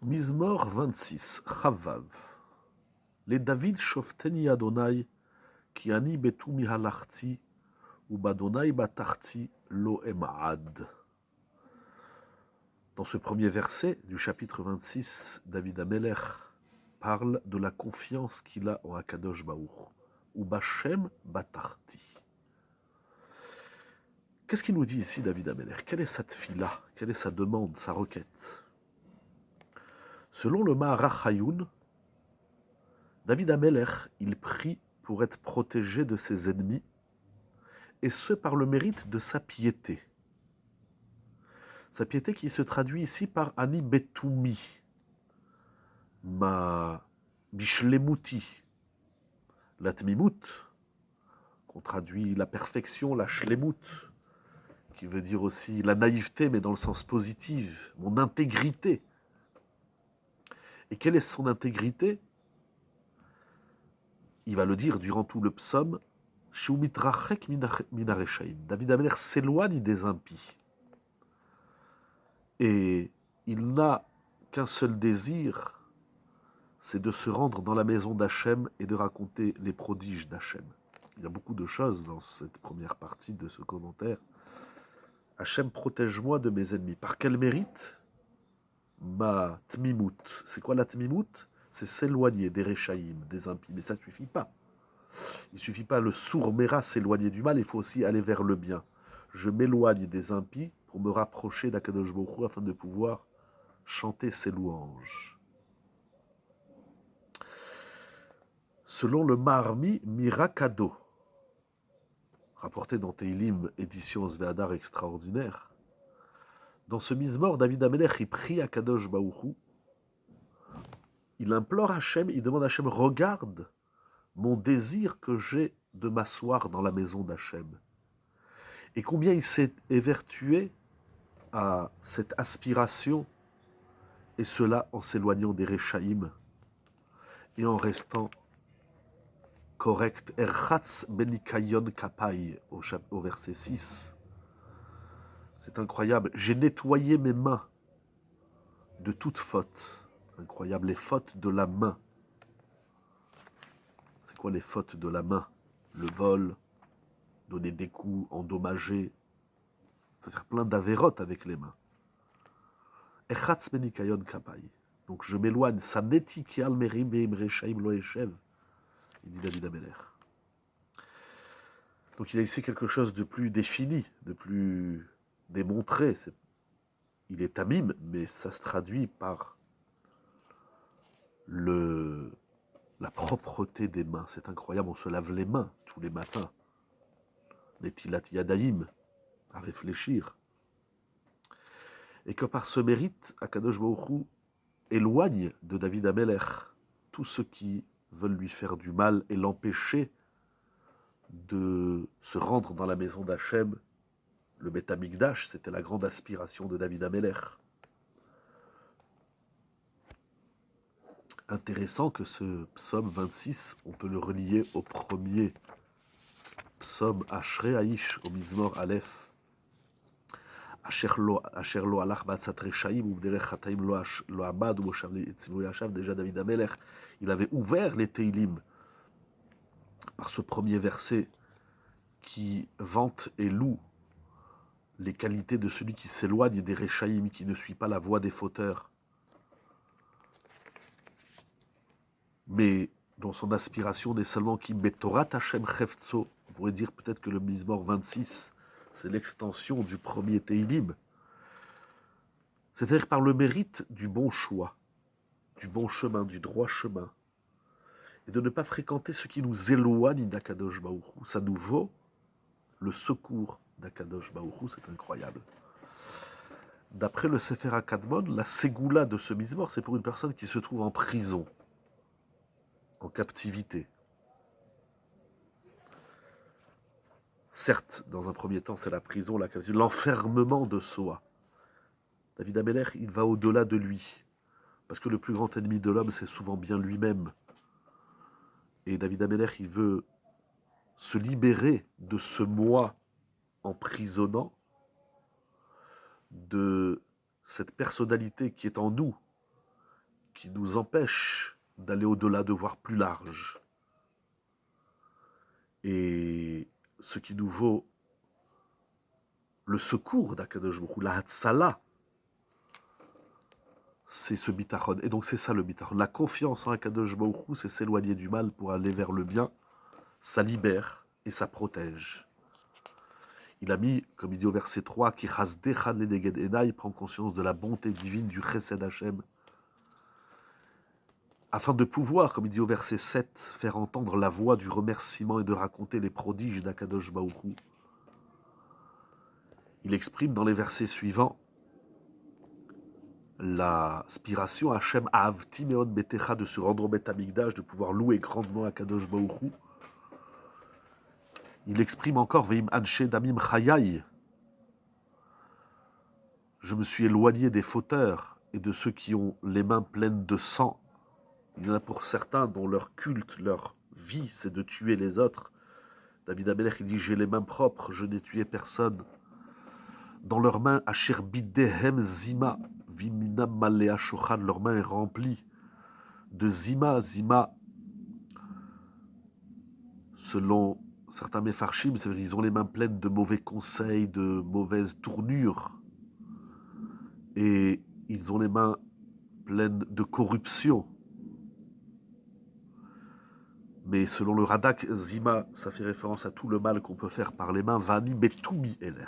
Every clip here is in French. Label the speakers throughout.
Speaker 1: Mizmor 26, Chavav. Les David shofteni Adonai, ki ani betu mihalachti, ou badonai batachti lo emad. Dans ce premier verset du chapitre 26, David Amelech parle de la confiance qu'il a en Akadosh Baruch, ou Bashem batachti. Qu'est-ce qu'il nous dit ici, David Amelech? Quelle est sa tfila? Quelle est sa demande, sa requête? Selon le Maharach Hayoun, David Amelech, il prie pour être protégé de ses ennemis, et ce par le mérite de sa piété. Sa piété qui se traduit ici par Ani Betoumi, ma Bishlemuti, la Tmimut, qu'on traduit la perfection, la Shlemut, qui veut dire aussi la naïveté, mais dans le sens positif, mon intégrité. Et quelle est son intégrité? Il va le dire durant tout le psaume, Shumitrachek minareshaim. David Amelech s'éloigne des impies. Et il n'a qu'un seul désir, c'est de se rendre dans la maison d'Hachem et de raconter les prodiges d'Hachem. Il y a beaucoup de choses dans cette première partie de ce commentaire. Hachem, protège-moi de mes ennemis. Par quel mérite? Ma tmimout. C'est quoi la tmimout? C'est s'éloigner des réchaïm, des impies. Mais ça ne suffit pas. Il ne suffit pas le sourd-méra, s'éloigner du mal, il faut aussi aller vers le bien. Je m'éloigne des impies pour me rapprocher d'Akadosh Baruch Hu afin de pouvoir chanter ses louanges. Selon le Maharmi Mirakado, rapporté dans Teilim, édition Zveadar extraordinaire, dans ce Mizmor, David Amelech, il prie à Kadosh Baruch Hu, il implore Hachem, il demande à Hachem, regarde mon désir que j'ai de m'asseoir dans la maison d'Hachem. Et combien il s'est évertué à cette aspiration, et cela en s'éloignant des Réchaïm, et en restant correct. Erchatz benikayon kapai, au verset 6. C'est incroyable. J'ai nettoyé mes mains de toute faute. Incroyable, les fautes de la main. C'est quoi les fautes de la main? Le vol, donner des coups, endommager. On peut faire plein d'avérotes avec les mains. Erchatz benikayon kapai. Donc je m'éloigne. Saneti ki al merim beim rechaim lo eshev. Il dit David Amelech. Donc il a ici quelque chose de plus défini, de plus démontré. Il est tamim, mais ça se traduit par la propreté des mains. C'est incroyable, on se lave les mains tous les matins. Netilat yadayim, à réfléchir. Et que par ce mérite, Akadosh Baruch Hu éloigne de David Amelech tous ceux qui veulent lui faire du mal et l'empêcher de se rendre dans la maison d'Hachem. Le Beth Amikdash, c'était la grande aspiration de David Amelech. Intéressant que ce psaume 26, on peut le relier au premier psaume Ashrei Aish, au Mizmor Aleph. Asher lo alach b'atzat rechaim ou b'derech chataim lo amad ou moshav le'etzilo yashav. Déjà David Amelech, il avait ouvert les Teilim par ce premier verset qui vante et loue les qualités de celui qui s'éloigne des rechaim, qui ne suit pas la voie des fauteurs, mais dont son aspiration n'est seulement qui betorat Hashem chefzo. On pourrait dire peut-être que le Mizmor 26, c'est l'extension du premier Teilim. C'est-à-dire par le mérite du bon choix, du bon chemin, du droit chemin, et de ne pas fréquenter ce qui nous éloigne d'Akadosh Baruch Hu. Ça nous vaut le secours d'Akadosh Baruch Hu, c'est incroyable. D'après le Sefer HaKadmon, la ségoula de ce Mizmor, c'est pour une personne qui se trouve en prison, en captivité. Certes, dans un premier temps, c'est la prison, la captivité, l'enfermement de soi. David Amelech, il va au-delà de lui. Parce que le plus grand ennemi de l'homme, c'est souvent bien lui-même. Et David Amelech, il veut se libérer de ce moi emprisonnant, de cette personnalité qui est en nous qui nous empêche d'aller au-delà, de voir plus large. Et ce qui nous vaut le secours d'Akadosh Baruch Hu, la Hatzala, c'est ce bitachon. Et donc c'est ça le bitachon. La confiance en Akadosh Baruch Hu, c'est s'éloigner du mal pour aller vers le bien. Ça libère et ça protège. Il a mis, comme il dit au verset 3, Ki chasdechan leneged enai, prend conscience de la bonté divine du Chesed Hashem, afin de pouvoir, comme il dit au verset 7, faire entendre la voix du remerciement et de raconter les prodiges d'Akadosh Baruch Hu. Il exprime dans les versets suivants l'aspiration à Hashem Ahavti Meon Betecha, de se rendre au Beth Amikdash, de pouvoir louer grandement Akadosh Baruch Hu. Il exprime encore Veim Anshe Damim Chayai. Je me suis éloigné des fauteurs et de ceux qui ont les mains pleines de sang. Il y en a pour certains dont leur culte, leur vie, c'est de tuer les autres. David Amelech, il dit, j'ai les mains propres, je n'ai tué personne. Dans leurs mains, Asher Biddehem Zima, Viminam Malea Shochan, leur main est remplie de Zima. Zima, selon certains Mefarshim, c'est-à-dire qu'ils ont les mains pleines de mauvais conseils, de mauvaises tournures. Et ils ont les mains pleines de corruption. Mais selon le Radak, Zima, ça fait référence à tout le mal qu'on peut faire par les mains. Vani Betoumi Eler.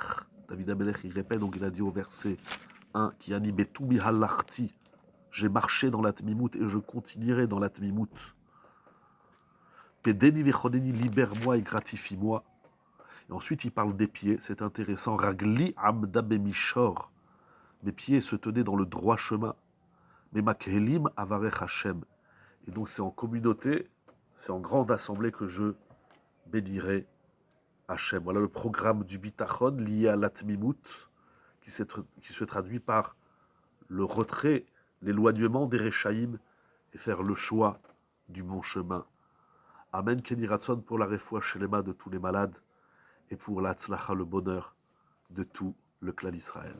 Speaker 1: David Amelech, il répète, donc il a dit au verset 1, Ki ani Betoumi Halarti. J'ai marché dans la Tmimout et je continuerai dans la Tmimout. Pedeni Vechoneni, libère-moi et gratifie-moi. Et ensuite, il parle des pieds, c'est intéressant. Ragli Amda Bemishor. Mes pieds se tenaient dans le droit chemin. Mais Makhelim Avarech Hashem. Et donc, c'est en communauté, c'est en grande assemblée que je bénirai Hachem. Voilà le programme du bitachon lié à l'atmimout, qui se traduit par le retrait, l'éloignement des Rechaïm et faire le choix du bon chemin. Amen, Kenny Ratson, pour la refoua shelema de tous les malades et pour la tzlacha, le bonheur de tout le clan Israël.